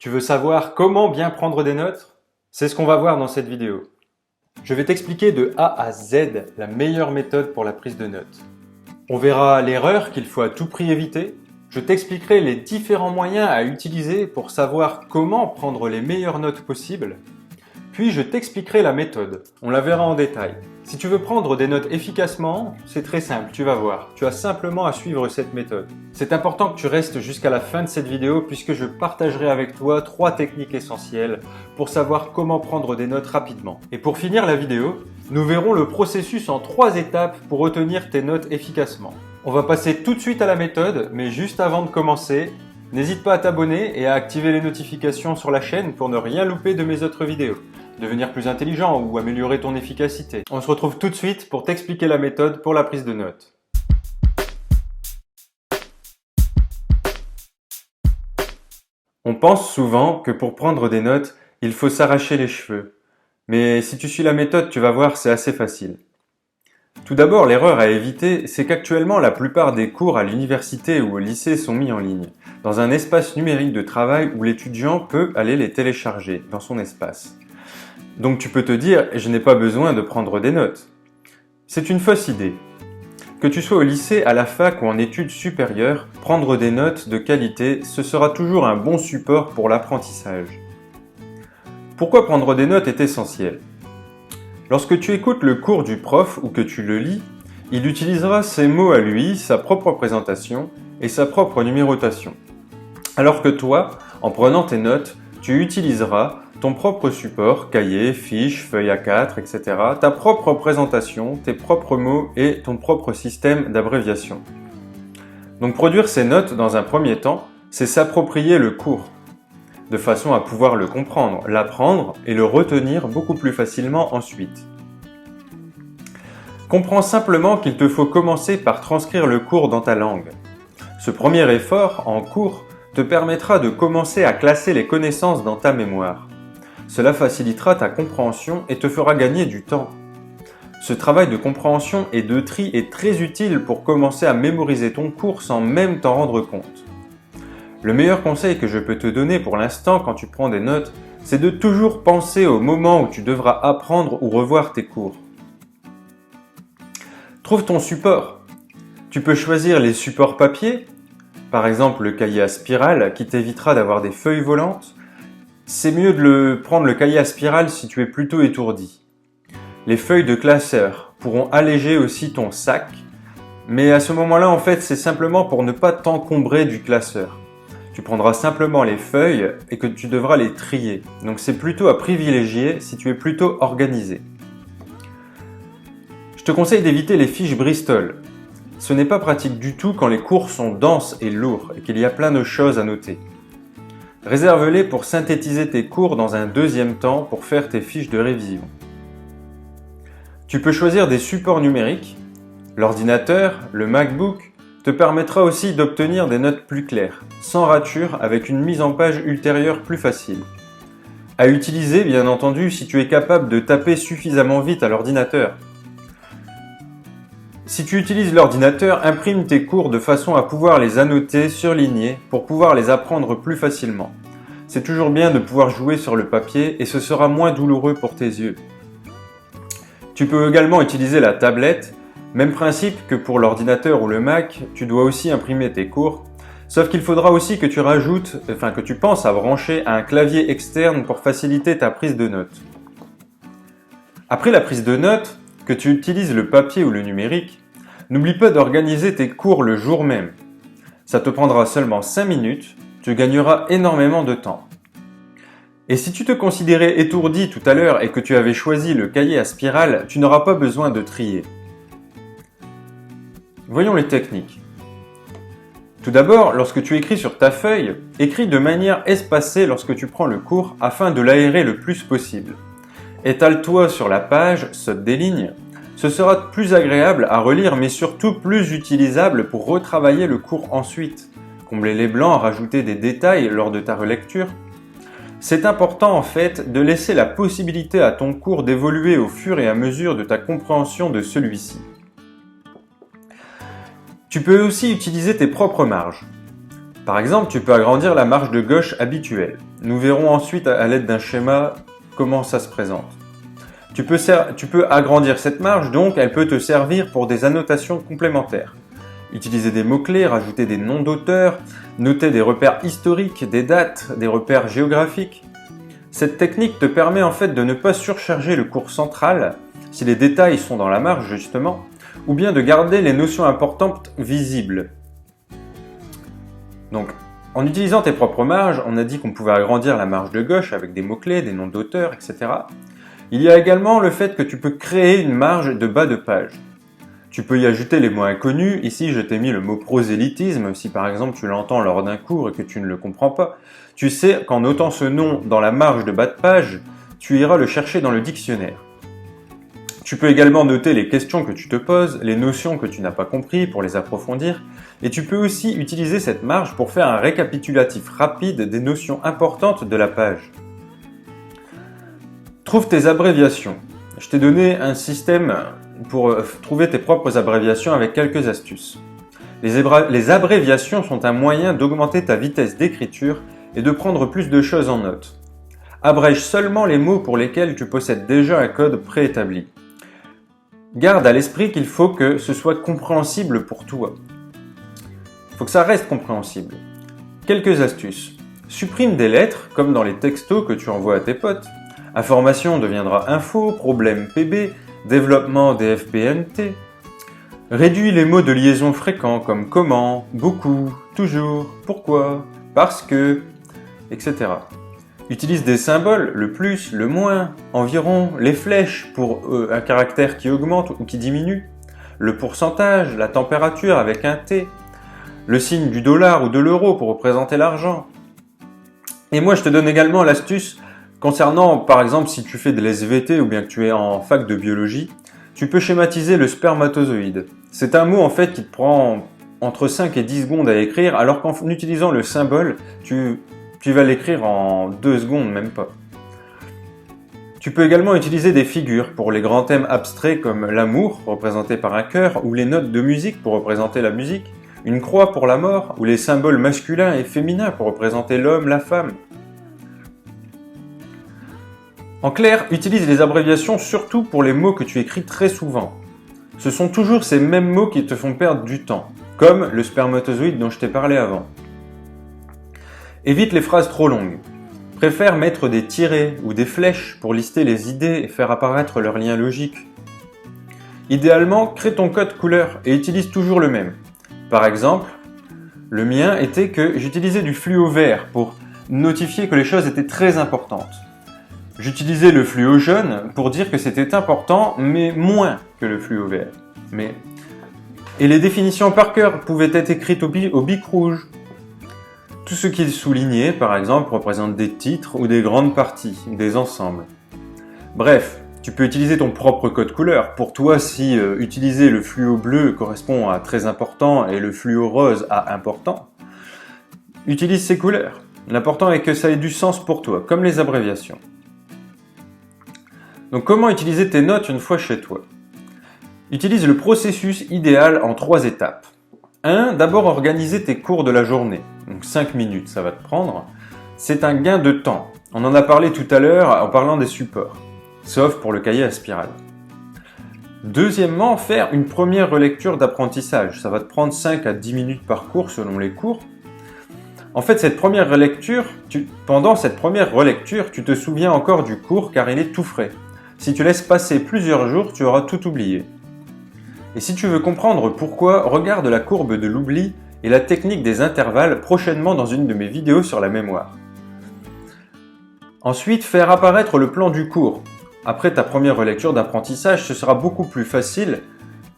Tu veux savoir comment bien prendre des notes? C'est ce qu'on va voir dans cette vidéo. Je vais t'expliquer de A à Z la meilleure méthode pour la prise de notes. On verra l'erreur qu'il faut à tout prix éviter. Je t'expliquerai les différents moyens à utiliser pour savoir comment prendre les meilleures notes possibles. Puis je t'expliquerai la méthode. On la verra en détail. Si tu veux prendre des notes efficacement, c'est très simple, tu vas voir. Tu as simplement à suivre cette méthode. C'est important que tu restes jusqu'à la fin de cette vidéo puisque je partagerai avec toi 3 techniques essentielles pour savoir comment prendre des notes rapidement. Et pour finir la vidéo, nous verrons le processus en 3 étapes pour retenir tes notes efficacement. On va passer tout de suite à la méthode, mais juste avant de commencer, n'hésite pas à t'abonner et à activer les notifications sur la chaîne pour ne rien louper de mes autres vidéos. Devenir plus intelligent ou améliorer ton efficacité. On se retrouve tout de suite pour t'expliquer la méthode pour la prise de notes. On pense souvent que pour prendre des notes, il faut s'arracher les cheveux. Mais si tu suis la méthode, tu vas voir, c'est assez facile. Tout d'abord, l'erreur à éviter, c'est qu'actuellement la plupart des cours à l'université ou au lycée sont mis en ligne, dans un espace numérique de travail où l'étudiant peut aller les télécharger dans son espace. Donc tu peux te dire, je n'ai pas besoin de prendre des notes. C'est une fausse idée. Que tu sois au lycée, à la fac ou en études supérieures, prendre des notes de qualité, ce sera toujours un bon support pour l'apprentissage. Pourquoi prendre des notes est essentiel? Lorsque tu écoutes le cours du prof ou que tu le lis, il utilisera ses mots à lui, sa propre présentation et sa propre numérotation. Alors que toi, en prenant tes notes, tu utiliseras ton propre support, cahier, fiche, feuille A4, etc., ta propre présentation, tes propres mots et ton propre système d'abréviation. Donc produire ces notes dans un premier temps, c'est s'approprier le cours, de façon à pouvoir le comprendre, l'apprendre et le retenir beaucoup plus facilement ensuite. Comprends simplement qu'il te faut commencer par transcrire le cours dans ta langue. Ce premier effort, en cours, te permettra de commencer à classer les connaissances dans ta mémoire. Cela facilitera ta compréhension et te fera gagner du temps. Ce travail de compréhension et de tri est très utile pour commencer à mémoriser ton cours sans même t'en rendre compte. Le meilleur conseil que je peux te donner pour l'instant quand tu prends des notes, c'est de toujours penser au moment où tu devras apprendre ou revoir tes cours. Trouve ton support. Tu peux choisir les supports papier, par exemple le cahier à spirale qui t'évitera d'avoir des feuilles volantes. C'est mieux de prendre le cahier à spirale si tu es plutôt étourdi. Les feuilles de classeur pourront alléger aussi ton sac, mais à ce moment-là, en fait, c'est simplement pour ne pas t'encombrer du classeur. Tu prendras simplement les feuilles et que tu devras les trier. Donc c'est plutôt à privilégier si tu es plutôt organisé. Je te conseille d'éviter les fiches Bristol. Ce n'est pas pratique du tout quand les cours sont denses et lourds et qu'il y a plein de choses à noter. Réserve-les pour synthétiser tes cours dans un deuxième temps pour faire tes fiches de révision. Tu peux choisir des supports numériques. L'ordinateur, le MacBook, te permettra aussi d'obtenir des notes plus claires, sans rature, avec une mise en page ultérieure plus facile. À utiliser, bien entendu, si tu es capable de taper suffisamment vite à l'ordinateur. Si tu utilises l'ordinateur, imprime tes cours de façon à pouvoir les annoter, surligner, pour pouvoir les apprendre plus facilement. C'est toujours bien de pouvoir jouer sur le papier et ce sera moins douloureux pour tes yeux. Tu peux également utiliser la tablette, même principe que pour l'ordinateur ou le Mac, tu dois aussi imprimer tes cours, sauf qu'il faudra aussi que tu penses à brancher un clavier externe pour faciliter ta prise de notes. Après la prise de notes, que tu utilises le papier ou le numérique, n'oublie pas d'organiser tes cours le jour même. Ça te prendra seulement 5 minutes, tu gagneras énormément de temps. Et si tu te considérais étourdi tout à l'heure et que tu avais choisi le cahier à spirale, tu n'auras pas besoin de trier. Voyons les techniques. Tout d'abord, lorsque tu écris sur ta feuille, écris de manière espacée lorsque tu prends le cours afin de l'aérer le plus possible. Étale-toi sur la page, saute des lignes. Ce sera plus agréable à relire mais surtout plus utilisable pour retravailler le cours ensuite. Combler les blancs, rajouter des détails lors de ta relecture. C'est important en fait de laisser la possibilité à ton cours d'évoluer au fur et à mesure de ta compréhension de celui-ci. Tu peux aussi utiliser tes propres marges. Par exemple, tu peux agrandir la marge de gauche habituelle. Nous verrons ensuite à l'aide d'un schéma comment ça se présente. Tu peux agrandir cette marge, donc elle peut te servir pour des annotations complémentaires. Utiliser des mots-clés, rajouter des noms d'auteurs, noter des repères historiques, des dates, des repères géographiques. Cette technique te permet en fait de ne pas surcharger le cours central, si les détails sont dans la marge justement, ou bien de garder les notions importantes visibles. Donc, en utilisant tes propres marges, on a dit qu'on pouvait agrandir la marge de gauche avec des mots-clés, des noms d'auteurs, etc. Il y a également le fait que tu peux créer une marge de bas de page. Tu peux y ajouter les mots inconnus. Ici, je t'ai mis le mot prosélytisme. Si par exemple tu l'entends lors d'un cours et que tu ne le comprends pas, tu sais qu'en notant ce nom dans la marge de bas de page, tu iras le chercher dans le dictionnaire. Tu peux également noter les questions que tu te poses, les notions que tu n'as pas compris pour les approfondir, et tu peux aussi utiliser cette marge pour faire un récapitulatif rapide des notions importantes de la page. Trouve tes abréviations. Je t'ai donné un système pour trouver tes propres abréviations avec quelques astuces. Les abréviations sont un moyen d'augmenter ta vitesse d'écriture et de prendre plus de choses en note. Abrège seulement les mots pour lesquels tu possèdes déjà un code préétabli. Garde à l'esprit qu'il faut que ce soit compréhensible pour toi. Il faut que ça reste compréhensible. Quelques astuces. Supprime des lettres, comme dans les textos que tu envoies à tes potes. Information deviendra info, problème PB, développement DFPNT. Réduis les mots de liaison fréquents comme comment, beaucoup, toujours, pourquoi, parce que, etc. Utilise des symboles, le plus, le moins, environ, les flèches pour un caractère qui augmente ou qui diminue, le pourcentage, la température avec un T, le signe du dollar ou de l'euro pour représenter l'argent. Et moi, je te donne également l'astuce concernant, par exemple, si tu fais de l'SVT ou bien que tu es en fac de biologie, tu peux schématiser le spermatozoïde. C'est un mot en fait qui te prend entre 5 et 10 secondes à écrire, alors qu'en utilisant le symbole, tu vas l'écrire en 2 secondes, même pas. Tu peux également utiliser des figures pour les grands thèmes abstraits comme l'amour, représenté par un cœur, ou les notes de musique pour représenter la musique, une croix pour la mort, ou les symboles masculins et féminins pour représenter l'homme, la femme. En clair, utilise les abréviations surtout pour les mots que tu écris très souvent. Ce sont toujours ces mêmes mots qui te font perdre du temps, comme le spermatozoïde dont je t'ai parlé avant. Évite les phrases trop longues. Préfère mettre des tirets ou des flèches pour lister les idées et faire apparaître leurs liens logiques. Idéalement, crée ton code couleur et utilise toujours le même. Par exemple, le mien était que j'utilisais du fluo vert pour notifier que les choses étaient très importantes. J'utilisais le fluo jaune pour dire que c'était important, mais moins que le fluo vert. Et les définitions par cœur pouvaient être écrites au bic rouge. Tout ce qui est souligné, par exemple, représente des titres ou des grandes parties, des ensembles. Bref, tu peux utiliser ton propre code couleur. Pour toi, si utiliser le fluo bleu correspond à très important et le fluo rose à important, utilise ces couleurs. L'important est que ça ait du sens pour toi, comme les abréviations. Donc comment utiliser tes notes une fois chez toi? Utilise le processus idéal en 3 étapes. 1. D'abord organiser tes cours de la journée. Donc 5 minutes, ça va te prendre. C'est un gain de temps. On en a parlé tout à l'heure en parlant des supports, sauf pour le cahier à spirale. Deuxièmement, faire une première relecture d'apprentissage. Ça va te prendre 5 à 10 minutes par cours selon les cours. En fait, pendant cette première relecture, tu te souviens encore du cours car il est tout frais. Si tu laisses passer plusieurs jours, tu auras tout oublié. Et si tu veux comprendre pourquoi, regarde la courbe de l'oubli et la technique des intervalles prochainement dans une de mes vidéos sur la mémoire. Ensuite, faire apparaître le plan du cours. Après ta première relecture d'apprentissage, ce sera beaucoup plus facile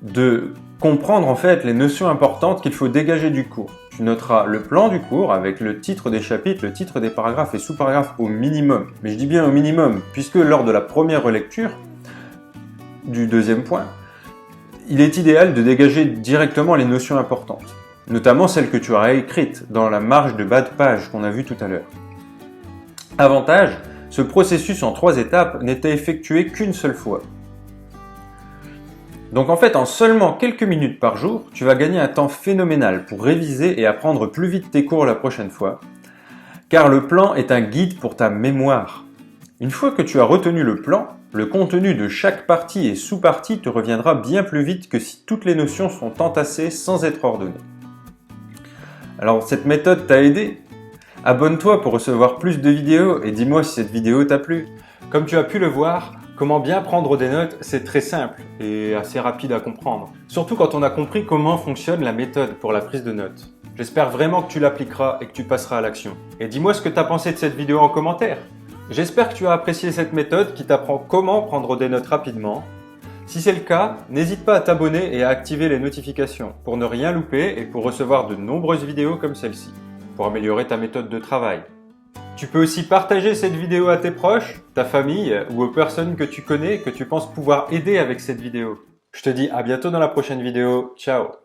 de comprendre en fait les notions importantes qu'il faut dégager du cours. Tu noteras le plan du cours avec le titre des chapitres, le titre des paragraphes et sous-paragraphes au minimum. Mais je dis bien au minimum, puisque lors de la première relecture du deuxième point, il est idéal de dégager directement les notions importantes, notamment celles que tu auras écrites dans la marge de bas de page qu'on a vu tout à l'heure. Avantage, ce processus en 3 étapes n'était effectué qu'une seule fois. Donc en fait, en seulement quelques minutes par jour, tu vas gagner un temps phénoménal pour réviser et apprendre plus vite tes cours la prochaine fois. car le plan est un guide pour ta mémoire. Une fois que tu as retenu le plan, le contenu de chaque partie et sous-partie te reviendra bien plus vite que si toutes les notions sont entassées sans être ordonnées. Alors, cette méthode t'a aidé? Abonne-toi pour recevoir plus de vidéos et dis-moi si cette vidéo t'a plu. Comme tu as pu le voir, comment bien prendre des notes, c'est très simple et assez rapide à comprendre. Surtout quand on a compris comment fonctionne la méthode pour la prise de notes. J'espère vraiment que tu l'appliqueras et que tu passeras à l'action. Et dis-moi ce que tu as pensé de cette vidéo en commentaire. J'espère que tu as apprécié cette méthode qui t'apprend comment prendre des notes rapidement. Si c'est le cas, n'hésite pas à t'abonner et à activer les notifications pour ne rien louper et pour recevoir de nombreuses vidéos comme celle-ci, pour améliorer ta méthode de travail. Tu peux aussi partager cette vidéo à tes proches, ta famille ou aux personnes que tu connais que tu penses pouvoir aider avec cette vidéo. Je te dis à bientôt dans la prochaine vidéo. Ciao!